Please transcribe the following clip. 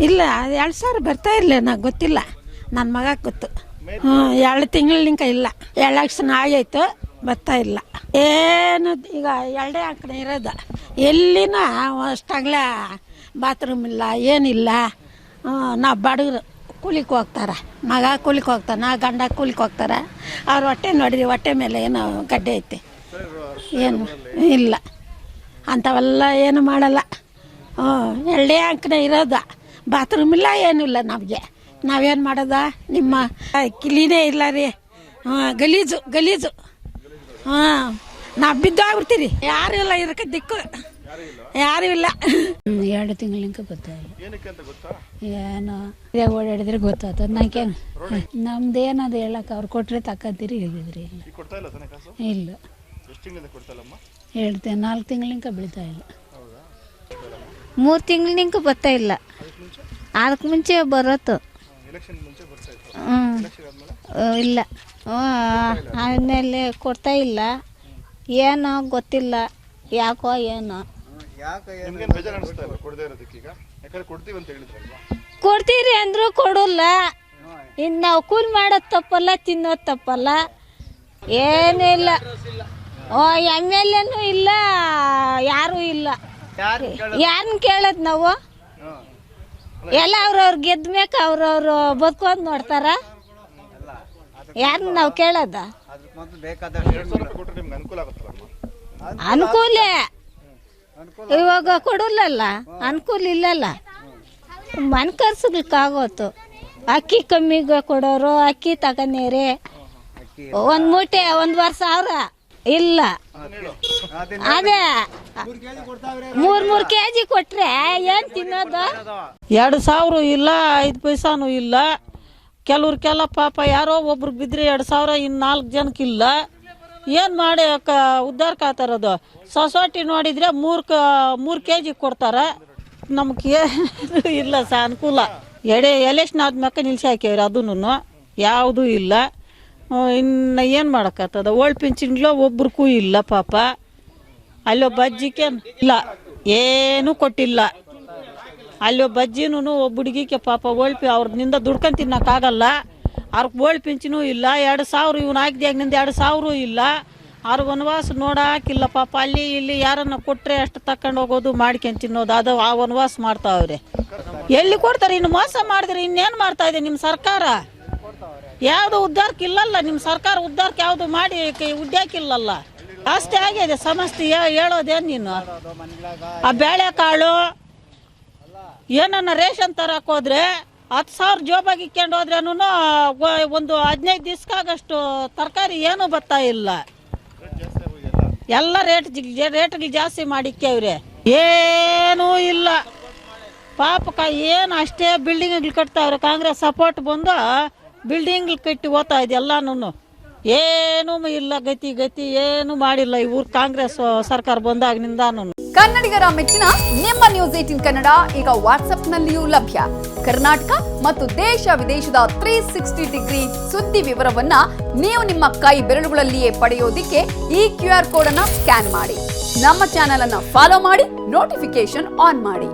ಇಲ್ಲ 2,000 ಬರ್ತಾ ಇರಲಿಲ್ಲ, ನಂಗೆ ಗೊತ್ತಿಲ್ಲ, ನನ್ನ ಮಗ ಗೊತ್ತು. 2 ತಿಂಗಳಿಂಕ ಇಲ್ಲ, ಎಲೆಕ್ಷನ್ ಆಗೈತು, ಬರ್ತಾ ಇಲ್ಲ ಏನು. ಈಗ 2 ಅಂಕಣ ಇರೋದು, ಎಲ್ಲಿನ ಅಷ್ಟಾಗಲ ಬಾತ್ರೂಮ್ ಇಲ್ಲ, ಏನಿಲ್ಲ. ನಾವು ಬಡವರು ಕೂಲಿಗೆ ಹೋಗ್ತಾರೆ, ಮಗ ಕೂಲಿಗೆ ಹೋಗ್ತಾನೆ, ಗಂಡ ಕೂಲಿಗೆ ಹೋಗ್ತಾರೆ. ಅವ್ರ ಹೊಟ್ಟೆ ನೋಡಿರಿ, ಹೊಟ್ಟೆ ಮೇಲೆ ಏನೋ ಗಡ್ಡೆ ಐತೆ, ಏನು ಇಲ್ಲ, ಅಂಥವೆಲ್ಲ ಏನು ಮಾಡಲ್ಲ. 2 ಅಂಕಣ ಇರೋದು, ಬಾತ್ರೂಮ್ ಇಲ್ಲ, ಏನೂ ಇಲ್ಲ ನಮಗೆ. ನಾವೇನು ಮಾಡೋದ? ನಿಮ್ಮ ಕಿಲಿನೇ ಇಲ್ಲ ರೀ, ಗಲೀಜು ಗಲೀಜು. ನಾವು ಬಿದ್ದೋಗ್ಬಿಡ್ತೀರಿ, ಯಾರು ಇಲ್ಲ, ಇದಕ್ಕೆ ದಿಕ್ಕು ಯಾರು ಇಲ್ಲ. 2 ತಿಂಗಳಿಂಕ ಗೊತ್ತಾಯಿಲ್ಲ, ಏನೋ ಓಡಾಡಿದ್ರೆ ಗೊತ್ತಾಗ್ತದೆ. ನಾಕೇನು ನಮ್ದೇನದು ಹೇಳಕ್ಕೆ ಅವ್ರು ಕೊಟ್ಟರೆ ತಕ್ಕಂತೀರಿ, ಇಳಿದಿದ್ರಿ ಇಲ್ಲ. 4 ತಿಂಗಳಿಂಕ ಬೀಳ್ತಾ ಇಲ್ಲ, 3 ತಿಂಗಳಿಂಕ ಬರ್ತಾ ಇಲ್ಲ. ಅದಕ್ಕೆ ಮುಂಚೆ ಬರೋತ್ತು, ಇಲ್ಲ. ಆಮೇಲೆ ಕೊಡ್ತಾ ಇಲ್ಲ, ಏನೋ ಗೊತ್ತಿಲ್ಲ, ಯಾಕೋ ಏನೋ. ಕೊಡ್ತೀರಿ ಅಂದ್ರು ಕೊಡಲ್ಲ. ಇನ್ನು ನಾವು ಕೂಲಿ ಮಾಡೋದು ತಪ್ಪಲ್ಲ, ತಿನ್ನೋದು ತಪ್ಪಲ್ಲ, ಏನಿಲ್ಲ. MLA ಇಲ್ಲ, ಯಾರೂ ಇಲ್ಲ. ಯಾರನ್ನ ಕೇಳೋದು ನಾವು? ಎಲ್ಲ ಅವ್ರವ್ರು ಗೆದ್ದ ಮೇಕ ಅವ್ರವ್ರು ಬದುಕೋದು ನೋಡ್ತಾರ, ಯಾರನ್ನ ನಾವು ಕೇಳೋದ? ಅನುಕೂಲ ಇವಾಗ ಕೊಡಲ್ಲ, ಅನುಕೂಲ ಇಲ್ಲಲ್ಲ. ಮನೆ ಖರ್ಚುಗಳಿಗಾಗೋತು. ಅಕ್ಕಿ ಕಮ್ಮಿಗೆ ಕೊಡೋರು, ಅಕ್ಕಿ ತಗೊಂಡೇರಿ 1 ಮೂಟೆ 1,000 ಇಲ್ಲ. ಅದೇ 3 kg ಕೊಟ್ರೆ ಏನ್ ತಿನ್ನೋದು? 2,000 ಇಲ್ಲ, 5 ಪೈಸಾನು ಇಲ್ಲ. ಕೆಲವ್ರಿಗೆಲ್ಲ ಪಾಪ ಯಾರೋ ಒಬ್ರಿಗೆ ಬಿದ್ದರೆ 2,000, ಇನ್ನು 4 ಜನಕ್ಕಿಲ್ಲ. ಏನು ಮಾಡಿ ಉದ್ಧಾರಕ್ಕೆ ಆಗ್ತಾರದು? ಸೊಸೈಟಿ ನೋಡಿದರೆ 3 kg ಕೊಡ್ತಾರೆ, ನಮ್ಗೆ ಇಲ್ಲ ಅನುಕೂಲ. ಎಲೆಕ್ಷನ್ ಆದ್ಮ್ಯಾಕ ನಿಲ್ಸಿ ಹಾಕ್ಯವ್ರಿ, ಅದನ್ನು ಯಾವುದೂ ಇಲ್ಲ. ಇನ್ನು ಏನು ಮಾಡೋಕ್ಕಾಗ್ತದ? ಓಲ್ಡ್ ಪಿಂಚಿನ್ಗಳು ಒಬ್ರಿಗೂ ಇಲ್ಲ ಪಾಪ. ಅಲ್ಲೊಬ್ಬ ಅಜ್ಜಿಗೆ ಇಲ್ಲ, ಏನೂ ಕೊಟ್ಟಿಲ್ಲ. ಅಲ್ಲೊಬ್ಬ ಅಜ್ಜಿನೂ ಒಬ್ಬ ಹುಡುಗಿಗೆ ಪಾಪ ಅವ್ರದಿಂದ ದುಡ್ಕೊಂಡು ತಿನ್ನೋಕ್ಕಾಗಲ್ಲ. ಅವ್ರಿಗೆ ಓಲ್ಡ್ ಪಿಂಚಿನೂ ಇಲ್ಲ. 2,000 ಇವ್ನು ಹಾಕಿದಾಗಿನಿಂದ 2,000 ಇಲ್ಲ. ಅವ್ರು ವನವಾಸ ನೋಡಾಕಿಲ್ಲ ಪಾಪ. ಅಲ್ಲಿ ಇಲ್ಲಿ ಯಾರನ್ನ ಕೊಟ್ಟರೆ ಅಷ್ಟು ತಕೊಂಡು ಹೋಗೋದು, ಮಾಡ್ಕೊಂಡು ತಿನ್ನೋದು, ಅದು ಆ ವನವಾಸ ಮಾಡ್ತಾವ್ರೆ. ಎಲ್ಲಿ ಕೊಡ್ತಾರೆ? ಇನ್ನು ಮೋಸ ಮಾಡಿದ್ರೆ ಇನ್ನೇನು ಮಾಡ್ತಾ ಇದೆ ನಿಮ್ಮ ಸರ್ಕಾರ? ಯಾವುದು ಉದ್ಧಾರಕ್ಕೆ ಇಲ್ಲಲ್ಲ ನಿಮ್ಮ ಸರ್ಕಾರ. ಉದ್ಧಾರಕ್ಕೆ ಯಾವುದು ಮಾಡಿ ಉದ್ಯಾಕಿಲ್ಲಲ್ಲ. ಜಾಸ್ತಿ ಆಗಿದೆ ಸಮಸ್ಯೆ. ಹೇಳೋದೇನು ನೀನು? ಆ ಬೇಳೆಕಾಳು ಏನನ್ನ ರೇಷನ್ ತರಕ್ಕೆ ಹೋದ್ರೆ 10,000 ಜೋಬಾಗಿ ಇಕ್ಕೊಂಡು ಹೋದ್ರೇನು ಒಂದು 15 ದಿವ್ಸಕ್ಕಾಗಷ್ಟು ತರಕಾರಿ ಏನೂ ಬರ್ತಾ ಇಲ್ಲ. ಎಲ್ಲ ರೇಟ್ಗಳು ಜಾಸ್ತಿ ಮಾಡಿಕ್ಕವ್ರೆ, ಏನೂ ಇಲ್ಲ ಪಾಪಕ. ಏನು ಅಷ್ಟೇ ಬಿಲ್ಡಿಂಗ್ಗಳು ಕಟ್ತಾವ್ರೆ. ಕಾಂಗ್ರೆಸ್ ಸಪೋರ್ಟ್ ಬಂದು ಬಿಲ್ಡಿಂಗ್ ಕಟ್ಟಿ ಹೋಗ್ತಾ ಇದೆ ಎಲ್ಲಾನು. ಏನೂ ಇಲ್ಲ, ಗತಿ ಏನು ಮಾಡಿಲ್ಲ ಇವ್ರು ಕಾಂಗ್ರೆಸ್ ಸರ್ಕಾರ ಬಂದಾಗಿನಿಂದಾನು. ಕನ್ನಡಿಗರ ಮೆಚ್ಚಿನ ನಿಮ್ಮ ನ್ಯೂಸ್ 18 ಕನ್ನಡ ಈಗ ವಾಟ್ಸ್ಆಪ್ನಲ್ಲಿಯೂ ಲಭ್ಯ. ಕರ್ನಾಟಕ ಮತ್ತು ದೇಶ ವಿದೇಶದ 360 ಡಿಗ್ರಿ ಸುದ್ದಿ ವಿವರವನ್ನ ನೀವು ನಿಮ್ಮ ಕೈ ಬೆರಳುಗಳಲ್ಲಿಯೇ ಪಡೆಯೋದಿಕ್ಕೆ ಈ QR ಕೋಡ್ ಅನ್ನ ಸ್ಕ್ಯಾನ್ ಮಾಡಿ. ನಮ್ಮ ಚಾನೆಲ್ ಅನ್ನ ಫಾಲೋ ಮಾಡಿ, ನೋಟಿಫಿಕೇಶನ್ ಆನ್ ಮಾಡಿ.